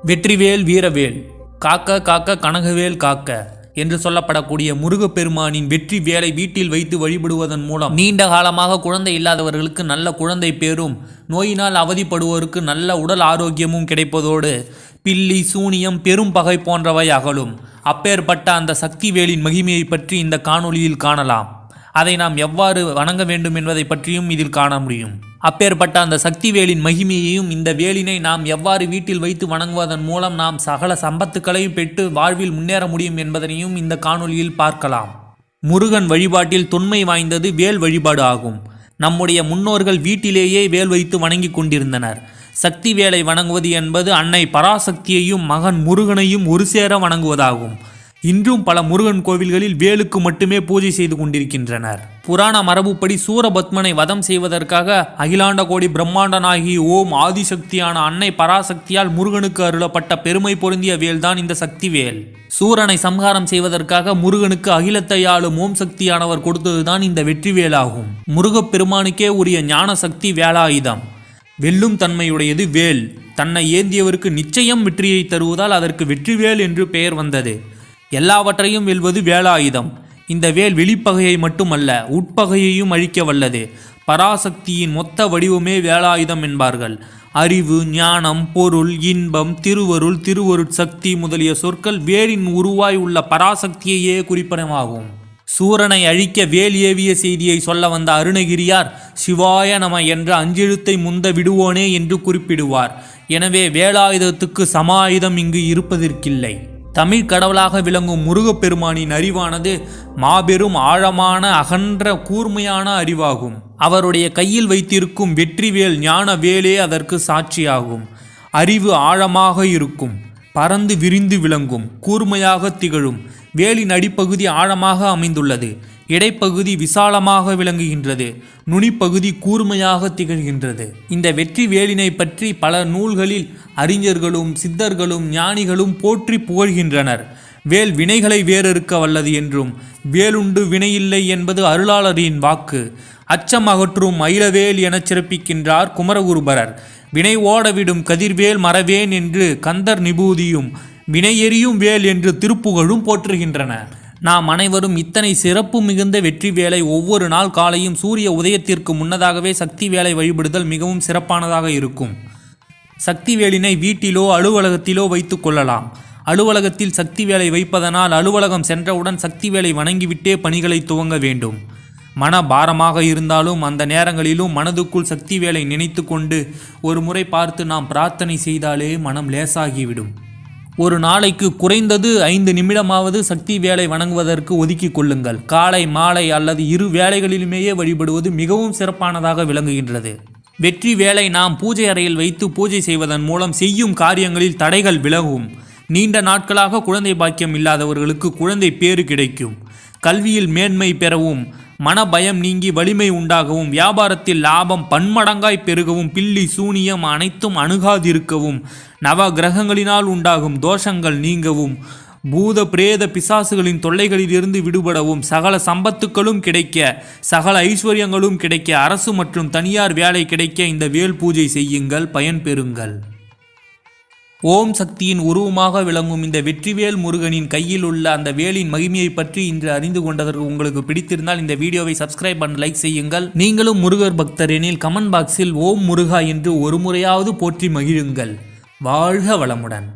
வெற்றிவேல் வீரவேல் காக்க காக்க கனகவேல் காக்க என்று சொல்லப்படக்கூடிய முருகப்பெருமானின் வெற்றி வேலை வீட்டில் வைத்து வழிபடுவதன் மூலம் நீண்ட காலமாக குழந்தை இல்லாதவர்களுக்கு நல்ல குழந்தை பேரும், நோயினால் அவதிப்படுவோருக்கு நல்ல உடல் ஆரோக்கியமும் கிடைப்பதோடு பில்லி சூனியம் பெரும் பகை போன்றவை அகலும். அப்பேற்பட்ட அந்த சக்தி வேலின் மகிமையை பற்றி இந்த காணொளியில் காணலாம். அதை நாம் எவ்வாறு வணங்க வேண்டும் என்பதை பற்றியும் இதில் காண முடியும். அப்பேற்பட்ட அந்த சக்தி வேலின் மகிமையையும் இந்த வேலினை நாம் எவ்வாறு வீட்டில் வைத்து வணங்குவதன் மூலம் நாம் சகல சம்பத்துக்களையும் பெற்று வாழ்வில் முன்னேற முடியும் என்பதனையும் இந்த காணொளியில் பார்க்கலாம். முருகன் வழிபாட்டில் தொன்மை வாய்ந்தது வேல் வழிபாடு ஆகும். நம்முடைய முன்னோர்கள் வீட்டிலேயே வேல் வைத்து வணங்கி கொண்டிருந்தனர். சக்தி வேலை வணங்குவது என்பது அன்னை பராசக்தியையும் மகன் முருகனையும் ஒரு சேர வணங்குவதாகும். இன்றும் பல முருகன் கோவில்களில் வேலுக்கு மட்டுமே பூஜை செய்து கொண்டிருக்கின்றனர். புராண மரபுப்படி சூரபத்மனை வதம் செய்வதற்காக அகிலாண்ட கோடி பிரம்மாண்டனாகி ஓம் ஆதிசக்தியான அன்னை பராசக்தியால் முருகனுக்கு அருளப்பட்ட பெருமை பொருந்திய வேல்தான் இந்த சக்தி வேல். சூரனை சம்ஹாரம் செய்வதற்காக முருகனுக்கு அகிலத்தை ஆளும் ஓம் சக்தியானவர் கொடுத்ததுதான் இந்த வெற்றி வேலாகும். முருகப்பெருமானுக்கே உரிய ஞான சக்தி வேலாயுதம். வெல்லும் தன்மையுடையது வேல். தன்னை ஏந்தியவருக்கு நிச்சயம் வெற்றியை தருவதால் அதற்கு வெற்றிவேல் என்று பெயர் வந்தது. எல்லாவற்றையும் வெல்வது வேலாயுதம். இந்த வேல் வெளிப்பகையை மட்டுமல்ல, உட்பகையையும் அழிக்க வல்லது. பராசக்தியின் மொத்த வடிவமே வேலாயுதம் என்பார்கள். அறிவு, ஞானம், பொருள், இன்பம், திருவருள், திருவருட்சக்தி முதலிய சொற்கள் வேலின் உருவாய் உள்ள பராசக்தியையே குறிப்பனமாகும். சூரனை அழிக்க வேல் ஏவிய செய்தியை சொல்ல வந்த அருணகிரியார் சிவாய நம என்ற அஞ்செழுத்தை முந்த விடுவோனே என்று குறிப்பிடுவார். எனவே வேலாயுதத்துக்கு சமாயுதம் இங்கு இருப்பதற்கில்லை. தமிழ் கடவுளாக விளங்கும் முருகப்பெருமானின் அறிவானது மாபெரும் ஆழமான அகன்ற கூர்மையான அறிவாகும். அவருடைய கையில் வைத்திருக்கும் வெற்றிவேல் ஞான வேலே அதற்கு சாட்சியாகும். அறிவு ஆழமாக இருக்கும், பறந்து விரிந்து விளங்கும், கூர்மையாக திகழும். வேலின் அடிப்பகுதி ஆழமாக அமைந்துள்ளது. இடைப்பகுதி விசாலமாக விளங்குகின்றது. நுனிப்பகுதி கூர்மையாக திகழ்கின்றது. இந்த வெற்றி வேலினை பற்றி பல நூல்களில் அறிஞர்களும் சித்தர்களும் ஞானிகளும் போற்றி புகழ்கின்றனர். வேல் வினைகளை வேறறுக்க வல்லது என்றும், வேலுண்டு வினையில்லை என்பது அருளாளரின் வாக்கு. அச்சம் அகற்றும் மயிலவேல் எனச் சிறப்பிக்கின்றார் குமரகுருபரர். வினை ஓடவிடும் கதிர்வேல் மறவேன் என்று கந்தர் நிபூதியும், வினையெறியும் வேல் என்று திருப்புகழும் போற்றுகின்றன. நாம் அனைவரும் இத்தனை சிறப்பு மிகுந்த வெற்றி வேலை ஒவ்வொரு நாள் காலையும் சூரிய உதயத்திற்கு முன்னதாகவே சக்தி வேலை வழிபடுதல் மிகவும் சிறப்பானதாக இருக்கும். சக்தி வேலினை வீட்டிலோ அலுவலகத்திலோ வைத்து கொள்ளலாம். அலுவலகத்தில் சக்தி வேலை வைப்பதனால் அலுவலகம் சென்றவுடன் சக்தி வேலை வணங்கிவிட்டே பணிகளை துவங்க வேண்டும். மன பாரமாக இருந்தாலும் அந்த நேரங்களிலும் மனதுக்குள் சக்தி வேலை நினைத்து கொண்டு ஒரு முறை பார்த்து நாம் பிரார்த்தனை செய்தாலே மனம் லேசாகிவிடும். ஒரு நாளைக்கு குறைந்தது 5 நிமிடமாவது சக்தி வேலை வணங்குவதற்கு ஒதுக்கி கொள்ளுங்கள். காலை மாலை அல்லது இரு வேளைகளிலுமேயே வழிபடுவது மிகவும் சிறப்பானதாக விளங்குகின்றது. வெற்றி வேலை நாம் பூஜை அறையில் வைத்து பூஜை செய்வதன் மூலம் செய்யும் காரியங்களில் தடைகள் விலகும். நீண்ட நாட்களாக குழந்தை பாக்கியம் இல்லாதவர்களுக்கு குழந்தை பேறு கிடைக்கும். கல்வியில் மேன்மை பெறவும், மன பயம் நீங்கி வலிமை உண்டாகவும், வியாபாரத்தில் லாபம் பன்மடங்காய் பெருகவும், பில்லி சூனியம் அனைத்தும் அணுகாதிருக்கவும், நவ கிரகங்களினால் உண்டாகும் தோஷங்கள் நீங்கவும், பூத பிரேத பிசாசுகளின் தொல்லைகளிலிருந்து விடுபடவும், சகல சம்பத்துக்களும் கிடைக்க, சகல ஐஸ்வர்யங்களும் கிடைக்க, அரசு மற்றும் தனியார் வேலை கிடைக்க இந்த வேல் பூஜை செய்யுங்கள், பயன்பெறுங்கள். ஓம் சக்தியின் உருவமாக விளங்கும் இந்த வெற்றிவேல் முருகனின் கையில் உள்ள அந்த வேலின் மகிமையை பற்றி இன்று அறிந்து கொண்டதற்கு உங்களுக்கு பிடித்திருந்தால் இந்த வீடியோவை சப்ஸ்கிரைப் பண்ண லைக் செய்யுங்கள். நீங்களும் முருகர் பக்தர் எனில் கமெண்ட் பாக்ஸில் ஓம் முருகா என்று ஒரு முறையாவது போற்றி மகிழுங்கள். வாழ்க வளமுடன்.